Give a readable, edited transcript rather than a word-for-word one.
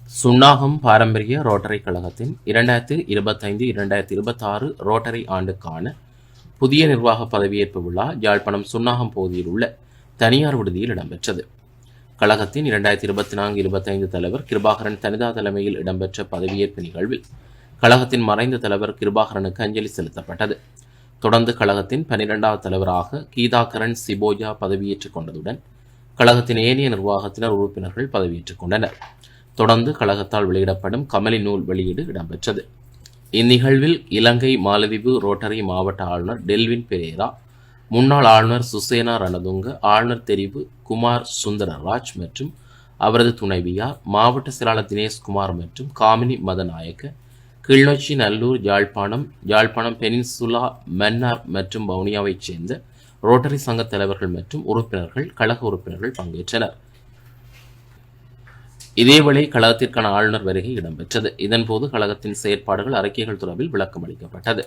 சுன்னாகம் பாரம்பரிய ரோட்டரி கழகத்தின் 2025-2026 ரோட்டரி ஆண்டுக்கான புதிய நிர்வாக பதவியேற்பு விழா யாழ்ப்பாணம் சுன்னாகம் பகுதியில் உள்ள தனியார் விடுதியில் இடம்பெற்றது. கழகத்தின் 2024-25 தலைவர் கிருபாகரன் தனிதா தலைமையில் இடம்பெற்ற பதவியேற்பு நிகழ்வில் கழகத்தின் மறைந்த தலைவர் கிருபாகரனுக்கு அஞ்சலி செலுத்தப்பட்டது. தொடர்ந்து கழகத்தின் 12வது தலைவராக கீதாகரன் சிபோஜா பதவியேற்றுக் கொண்டதுடன் கழகத்தின் ஏனைய நிர்வாகத்தினர் உறுப்பினர்கள் பதவியேற்றுக் கொண்டனர். தொடர்ந்து கழகத்தால் வெளியிடப்படும் கமலி நூல் வெளியீடு இடம்பெற்றது. இந்நிகழ்வில் இலங்கை மாலதீவு ரோட்டரி மாவட்ட ஆளுநர் டெல்வின் பெரேரா, முன்னாள் ஆளுநர் சுசேனா ரணதுங்க, ஆளுநர் தெரிவு குமார் சுந்தரராஜ் மற்றும் அவரது துணைவியார், மாவட்ட செயலாளர் தினேஷ்குமார் மற்றும் காமினி மதநாயக்க, கிளிநொச்சி, நல்லூர், யாழ்ப்பாணம் பெனின்சுலா, மன்னார் மற்றும் வவுனியாவைச் சேர்ந்த ரோட்டரி சங்க தலைவர்கள் மற்றும் உறுப்பினர்கள், கழக உறுப்பினர்கள் பங்கேற்றனர். இதேவேளை கழகத்திற்கான ஆளுநர் வருகை இடம்பெற்றது. இதன்போது கழகத்தின் செயற்பாடுகள், அறிக்கைகள் தொடர்பில் விளக்கம் அளிக்கப்பட்டது.